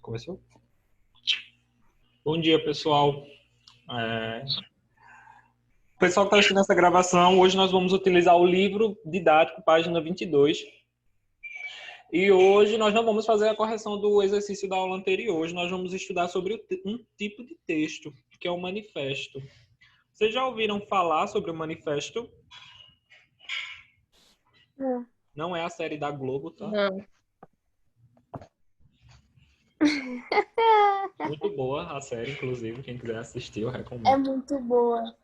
Começou? Bom dia, pessoal. O pessoal que está assistindo essa gravação, hoje nós vamos utilizar o livro didático, página 22. E hoje nós não vamos fazer a correção do exercício da aula anterior. Hoje nós vamos estudar sobre um tipo de texto, que é o manifesto. Vocês já ouviram falar sobre o manifesto? Não. Não é a série da Globo, tá? Não. Muito boa a série, inclusive. Quem quiser assistir, eu É recomendo. muito boa.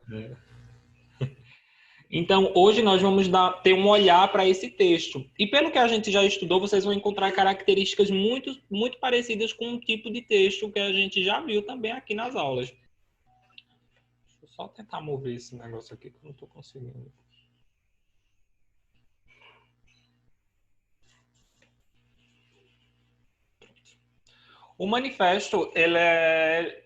Então, hoje nós vamos ter um olhar para esse texto. E pelo que a gente já estudou, vocês vão encontrar características muito, muito parecidas com um tipo de texto que a gente já viu também aqui nas aulas. Deixa eu só tentar mover esse negócio aqui que eu não estou conseguindo. O manifesto, ele é,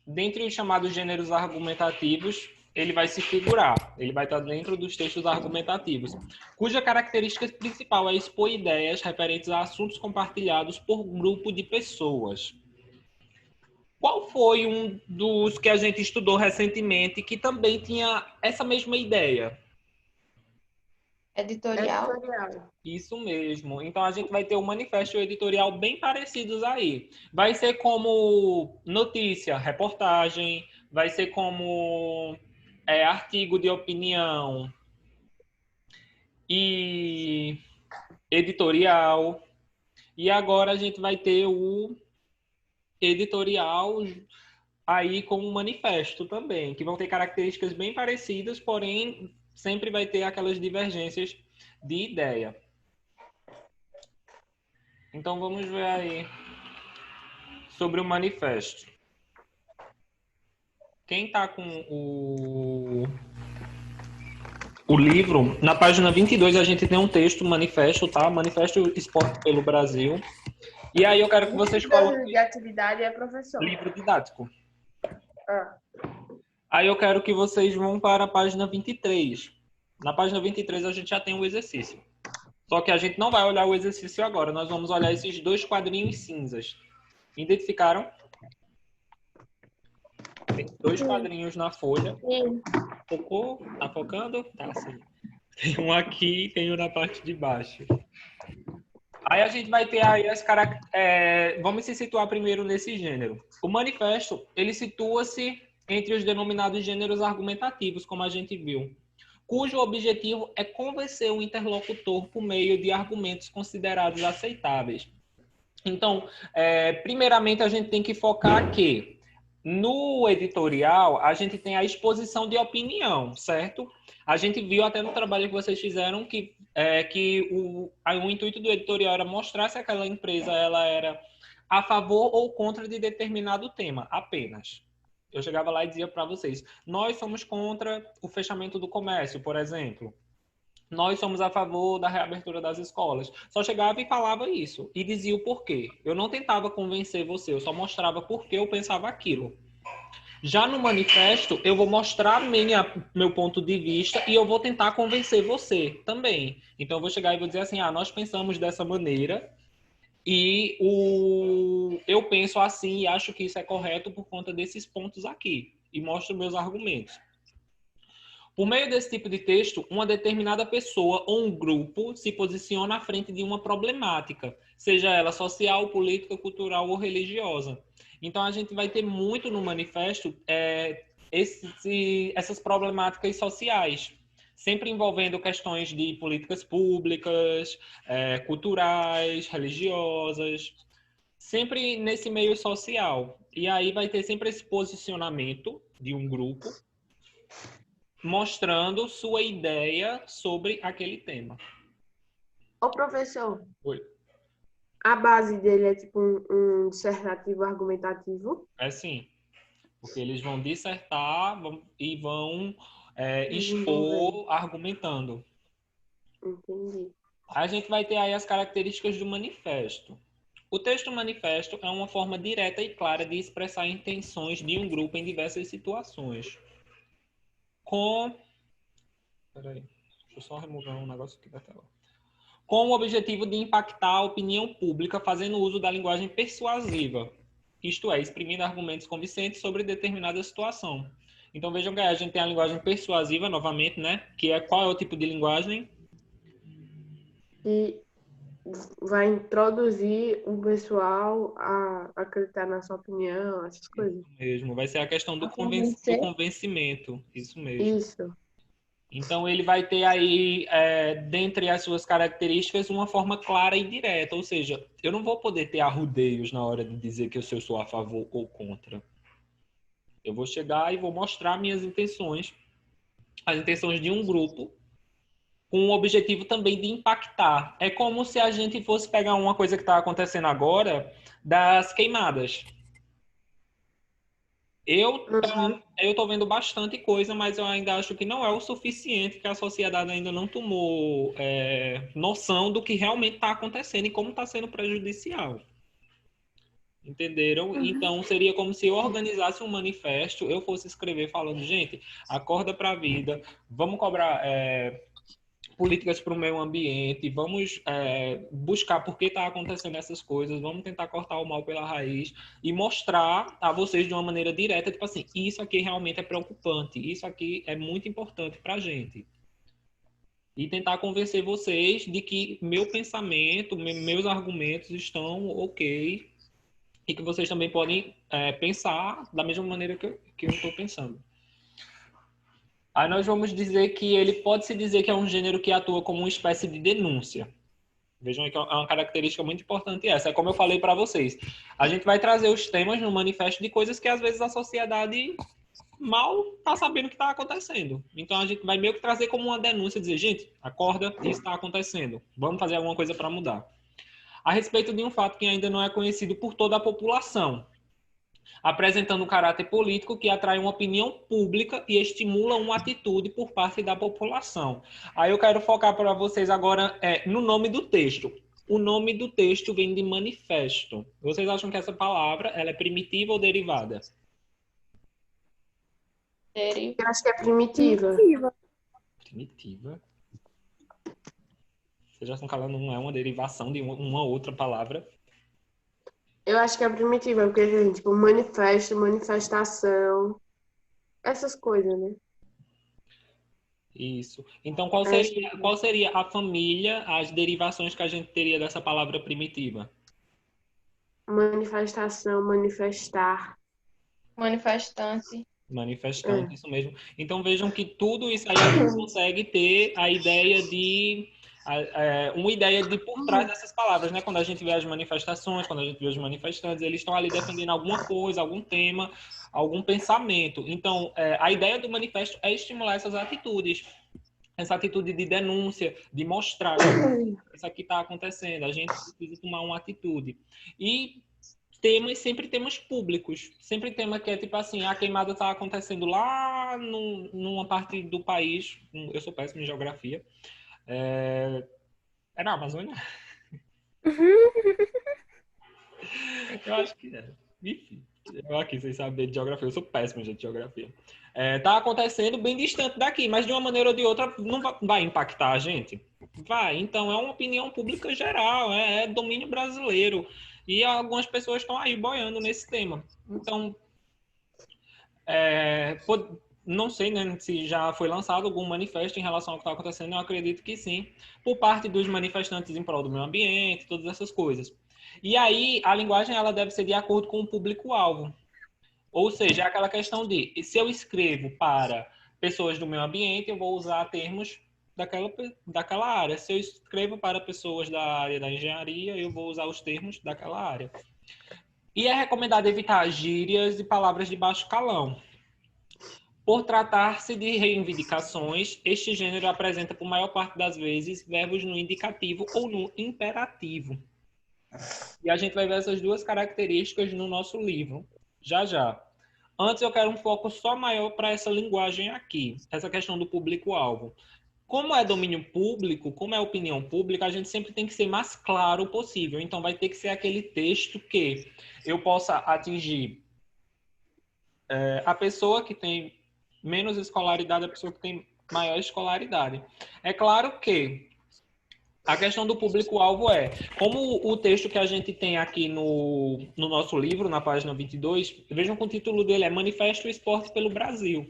dentre os chamados gêneros argumentativos, ele vai se figurar, ele vai estar dentro dos textos argumentativos, cuja característica principal é expor ideias referentes a assuntos compartilhados por grupo de pessoas. Qual foi um dos que a gente estudou recentemente que também tinha essa mesma ideia? Editorial. Isso mesmo. Então a gente vai ter um manifesto editorial bem parecidos aí. Vai ser como notícia, reportagem, vai ser como artigo de opinião e editorial. E agora a gente vai ter o editorial aí com um manifesto também, que vão ter características bem parecidas, porém sempre vai ter aquelas divergências de ideia. Então vamos ver aí sobre o manifesto. Quem está com o livro, na página 22 a gente tem um texto, manifesto, tá? Manifesto Esporte pelo Brasil. E aí eu quero que vocês coloquem... de atividade é professor. Livro didático. Aí eu quero que vocês vão para a página 23. Na página 23 a gente já tem o exercício. Só que a gente não vai olhar o exercício agora. Nós vamos olhar esses dois quadrinhos cinzas. Identificaram? Tem dois quadrinhos na folha. Sim. Focou? Tá focando? Tá, sim. Tem um aqui e tem um na parte de baixo. Aí a gente vai ter aí as características. Vamos se situar primeiro nesse gênero. O manifesto, ele situa-se entre os denominados gêneros argumentativos, como a gente viu, cujo objetivo é convencer o interlocutor por meio de argumentos considerados aceitáveis. Então, primeiramente a gente tem que focar que no editorial a gente tem a exposição de opinião, certo? A gente viu até no trabalho que vocês fizeram que o intuito do editorial era mostrar se aquela empresa ela era a favor ou contra de determinado tema, apenas. Eu chegava lá e dizia para vocês, nós somos contra o fechamento do comércio, por exemplo. Nós somos a favor da reabertura das escolas. Só chegava e falava isso. E dizia o porquê. Eu não tentava convencer você, eu só mostrava por que eu pensava aquilo. Já no manifesto, eu vou mostrar meu ponto de vista e eu vou tentar convencer você também. Então, eu vou chegar e vou dizer assim, nós pensamos dessa maneira e eu penso assim e acho que isso é correto por conta desses pontos aqui. E mostro meus argumentos. Por meio desse tipo de texto, uma determinada pessoa ou um grupo se posiciona à frente de uma problemática, seja ela social, política, cultural ou religiosa. Então, a gente vai ter muito no manifesto essas problemáticas sociais, sempre envolvendo questões de políticas públicas, culturais, religiosas, sempre nesse meio social. E aí vai ter sempre esse posicionamento de um grupo, mostrando sua ideia sobre aquele tema. Ô, professor, Oi. a base dele é tipo um dissertativo argumentativo? É sim, porque eles vão dissertar e vão expor argumentando. Entendi. A gente vai ter aí as características do manifesto. O texto manifesto é uma forma direta e clara de expressar intenções de um grupo em diversas situações. Peraí, deixa eu só remover um negócio aqui da tela. com o objetivo de impactar a opinião pública fazendo uso da linguagem persuasiva, isto é, exprimindo argumentos convincentes sobre determinada situação. Então, vejam que a gente tem a linguagem persuasiva, novamente, né? Que é qual é o tipo de linguagem? E vai introduzir o pessoal a acreditar na sua opinião, essas coisas. Isso mesmo, vai ser a questão do convencimento, isso mesmo. Isso. Então, ele vai ter aí, dentre as suas características, uma forma clara e direta. Ou seja, eu não vou poder ter arrudeios na hora de dizer que eu sou a favor ou contra. Eu vou chegar e vou mostrar minhas intenções, as intenções de um grupo, com o objetivo também de impactar. É como se a gente fosse pegar uma coisa que está acontecendo agora, das queimadas. Eu estou vendo bastante coisa, mas eu ainda acho que não é o suficiente, que a sociedade ainda não tomou noção do que realmente está acontecendo e como está sendo prejudicial. Entenderam? Então, seria como se eu organizasse um manifesto, eu fosse escrever falando, gente, acorda para a vida, vamos cobrar políticas para o meio ambiente, vamos buscar por que está acontecendo essas coisas, vamos tentar cortar o mal pela raiz e mostrar a vocês de uma maneira direta, tipo assim, isso aqui realmente é preocupante, isso aqui é muito importante para a gente. E tentar convencer vocês de que meu pensamento, meus argumentos estão ok e que vocês também podem pensar da mesma maneira que eu estou pensando. Aí nós vamos dizer que ele pode-se dizer que é um gênero que atua como uma espécie de denúncia. Vejam que é uma característica muito importante essa. É como eu falei para vocês. A gente vai trazer os temas no manifesto de coisas que às vezes a sociedade mal está sabendo o que está acontecendo. Então a gente vai meio que trazer como uma denúncia, dizer, gente, acorda, isso está acontecendo. Vamos fazer alguma coisa para mudar. A respeito de um fato que ainda não é conhecido por toda a população, apresentando um caráter político que atrai uma opinião pública e estimula uma atitude por parte da população. Aí eu quero focar para vocês agora no nome do texto. O nome do texto vem de manifesto. Vocês acham que essa palavra ela é primitiva ou derivada? Eu acho que é primitiva. Primitiva? Vocês já estão falando, não é uma derivação de uma outra palavra? Eu acho que é primitiva, porque tem, tipo, manifesto, manifestação, essas coisas, né? Isso. Então, qual seria a família, as derivações que a gente teria dessa palavra primitiva? Manifestação, manifestar. Manifestante. Manifestante, isso mesmo. Então vejam que tudo isso aí a gente consegue ter a ideia de uma ideia de por trás dessas palavras, né? Quando a gente vê as manifestações, quando a gente vê os manifestantes, eles estão ali defendendo alguma coisa, algum tema, algum pensamento. Então, a ideia do manifesto é estimular essas atitudes. Essa atitude de denúncia, de mostrar que isso aqui está acontecendo, a gente precisa tomar uma atitude. E sempre temas públicos. Sempre tema que é tipo assim, a queimada está acontecendo lá numa parte do país. Eu sou péssimo em geografia. É na Amazônia? Eu acho que é. Enfim, eu aqui, sem saber de geografia, eu sou péssimo gente, de geografia. Tá acontecendo bem distante daqui, mas de uma maneira ou de outra não vai impactar a gente? Vai. Então, é uma opinião pública geral, é domínio brasileiro. E algumas pessoas estão aí boiando nesse tema. Então, não sei, né, se já foi lançado algum manifesto em relação ao que está acontecendo, eu acredito que sim, por parte dos manifestantes em prol do meio ambiente, todas essas coisas. E aí, a linguagem ela deve ser de acordo com o público-alvo. Ou seja, é aquela questão de, se eu escrevo para pessoas do meio ambiente, eu vou usar termos daquela área. Se eu escrevo para pessoas da área da engenharia, eu vou usar os termos daquela área. E é recomendado evitar gírias e palavras de baixo calão. Por tratar-se de reivindicações, este gênero apresenta, por maior parte das vezes, verbos no indicativo ou no imperativo. E a gente vai ver essas duas características no nosso livro, já já. Antes, eu quero um foco só maior para essa linguagem aqui, essa questão do público-alvo. Como é domínio público, como é opinião pública, a gente sempre tem que ser mais claro possível. Então, vai ter que ser aquele texto que eu possa atingir a pessoa que tem menos escolaridade, a pessoa que tem maior escolaridade. É claro que A questão do público-alvo como o texto que a gente tem aqui no nosso livro, na página 22, vejam que o título dele é Manifesto Esporte pelo Brasil.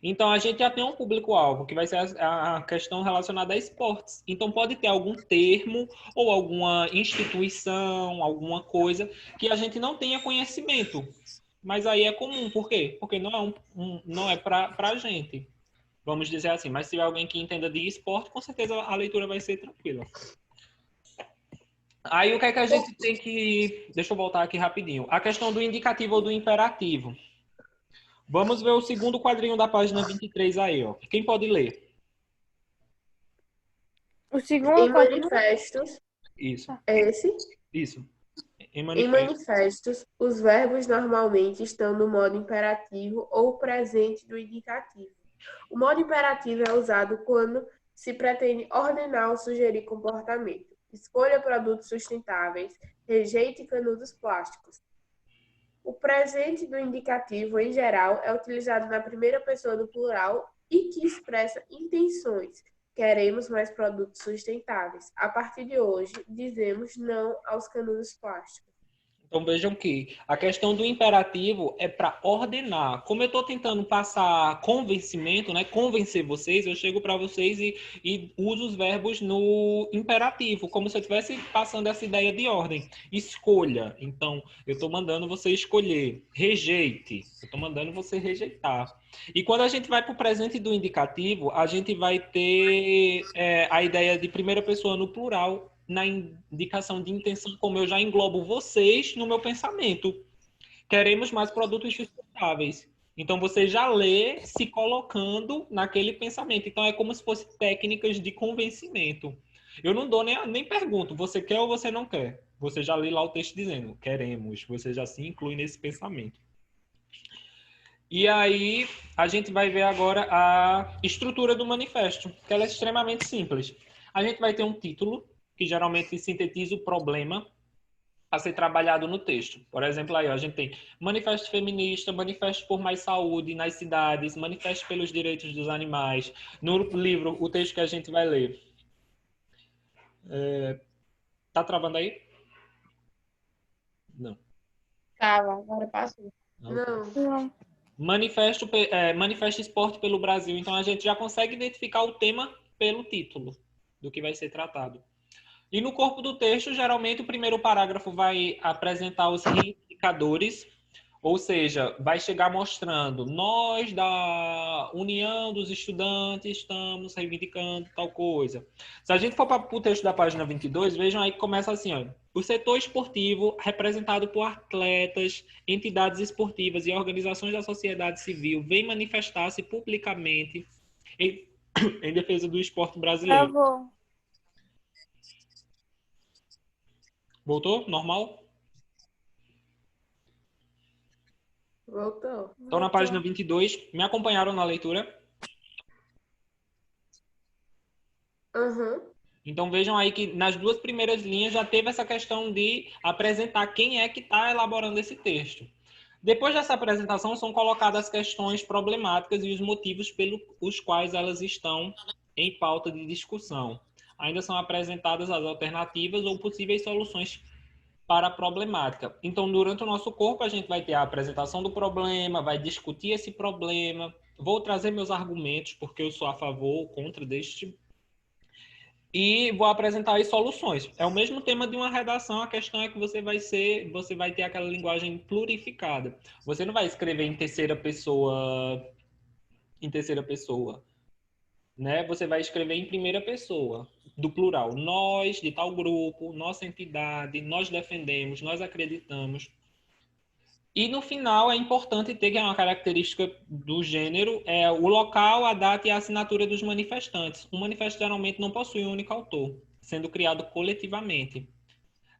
Então, a gente já tem um público-alvo, que vai ser a questão relacionada a esportes. Então, pode ter algum termo ou alguma instituição, alguma coisa que a gente não tenha conhecimento. Mas aí é comum. Por quê? Porque não é para a gente. Vamos dizer assim. Mas se tiver alguém que entenda de esporte, com certeza a leitura vai ser tranquila. Aí, o que é que a gente tem que... Deixa eu voltar aqui rapidinho. A questão do indicativo ou do imperativo. Vamos ver o segundo quadrinho da página 23 aí, ó. Quem pode ler? O segundo Em quadrinho. manifestos, Isso, esse. isso. Em Em manifesto. manifestos, os verbos normalmente estão no modo imperativo ou presente do indicativo. O modo imperativo é usado quando se pretende ordenar ou sugerir comportamento. Escolha produtos sustentáveis, rejeite canudos plásticos. O presente do indicativo, em geral, é utilizado na primeira pessoa do plural e que expressa intenções. Queremos mais produtos sustentáveis. A partir de hoje, dizemos não aos canudos plásticos. Então vejam que a questão do imperativo é para ordenar. Como eu estou tentando passar convencimento, né, convencer vocês, eu chego para vocês e uso os verbos no imperativo, como se eu estivesse passando essa ideia de ordem. Escolha. Então, eu estou mandando você escolher. Rejeite. Eu estou mandando você rejeitar. E quando a gente vai para o presente do indicativo, a gente vai ter a ideia de primeira pessoa no plural, na indicação de intenção, como eu já englobo vocês no meu pensamento. Queremos mais produtos sustentáveis. Então, você já lê se colocando naquele pensamento. Então, é como se fossem técnicas de convencimento. Eu não dou nem pergunto, você quer ou você não quer? Você já lê lá o texto dizendo, queremos. Você já se inclui nesse pensamento. E aí, a gente vai ver agora a estrutura do manifesto, que ela é extremamente simples. A gente vai ter um título, que geralmente sintetiza o problema a ser trabalhado no texto. Por exemplo, aí ó, a gente tem manifesto feminista, manifesto por mais saúde nas cidades, manifesto pelos direitos dos animais. No livro, o texto que a gente vai ler. Tá travando aí? Não. Tava, agora passou. Não. Manifesto Esporte pelo Brasil. Então, a gente já consegue identificar o tema pelo título do que vai ser tratado. E no corpo do texto, geralmente, o primeiro parágrafo vai apresentar os indicadores, ou seja, vai chegar mostrando nós da União dos Estudantes estamos reivindicando tal coisa. Se a gente for para o texto da página 22, vejam aí que começa assim, ó. O setor esportivo, representado por atletas, entidades esportivas e organizações da sociedade civil, vem manifestar-se publicamente em defesa do esporte brasileiro. Travou. Voltou? Normal? Voltou. Então, na página 22, me acompanharam na leitura? Uhum. Então, vejam aí que nas duas primeiras linhas já teve essa questão de apresentar quem é que está elaborando esse texto. Depois dessa apresentação, são colocadas as questões problemáticas e os motivos pelos quais elas estão em pauta de discussão. Ainda são apresentadas as alternativas ou possíveis soluções para a problemática. Então, durante o nosso corpo, a gente vai ter a apresentação do problema, vai discutir esse problema, vou trazer meus argumentos, porque eu sou a favor ou contra deste, e vou apresentar as soluções. É o mesmo tema de uma redação, a questão é que você vai ter aquela linguagem plurificada. Você não vai escrever em terceira pessoa, né? Você vai escrever em primeira pessoa, do plural. Nós, de tal grupo, nossa entidade, nós defendemos, nós acreditamos. E no final é importante ter, que é uma característica do gênero, é o local, a data e a assinatura dos manifestantes. Um manifesto geralmente não possui um único autor, sendo criado coletivamente.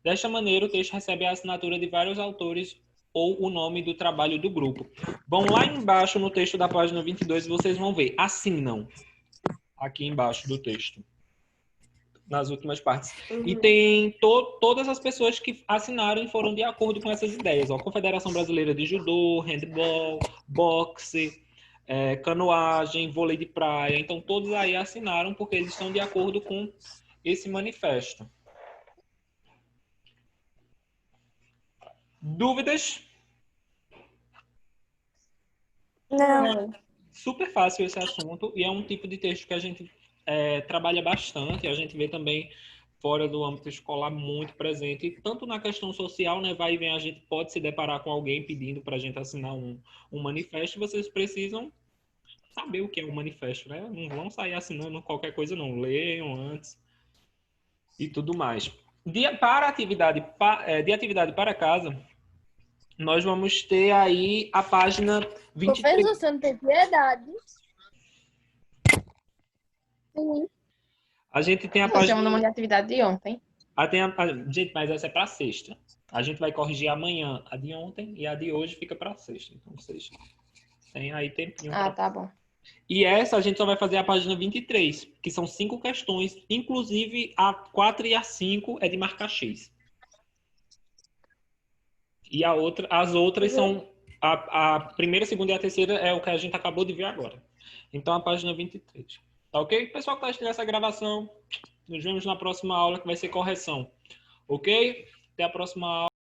Desta maneira, o texto recebe a assinatura de vários autores ou o nome do trabalho do grupo. Vão lá embaixo no texto da página 22 e vocês vão ver, assinam, aqui embaixo do texto, nas últimas partes. Uhum. E tem todas as pessoas que assinaram e foram de acordo com essas ideias. Ó, Confederação Brasileira de Judô, Handball, Boxe, canoagem, vôlei de praia. Então, todos aí assinaram porque eles estão de acordo com esse manifesto. Dúvidas? Não. Super fácil esse assunto e é um tipo de texto que a gente trabalha bastante, a gente vê também fora do âmbito escolar muito presente, tanto na questão social, né, vai e vem, a gente pode se deparar com alguém pedindo para a gente assinar um manifesto, vocês precisam saber o que é um manifesto, né? Não vão sair assinando qualquer coisa não, leiam antes e tudo mais. De atividade para casa, nós vamos ter aí a página 23. Professor, você não tem piedade. Sim. A gente tem a Você página... mandou uma atividade de ontem. Gente, mas essa é para sexta. A gente vai corrigir amanhã a de ontem e a de hoje fica para sexta. Então, sexta. Tem aí tempinho. Ah, tá bom. E essa a gente só vai fazer a página 23, que são 5 questões. Inclusive, a 4 e a 5 é de marcar X. E as outras são... A primeira, a segunda e a terceira é o que a gente acabou de ver agora. Então, a página 23. Tá ok? Pessoal que está assistindo essa gravação, nos vemos na próxima aula, que vai ser correção. Ok? Até a próxima aula.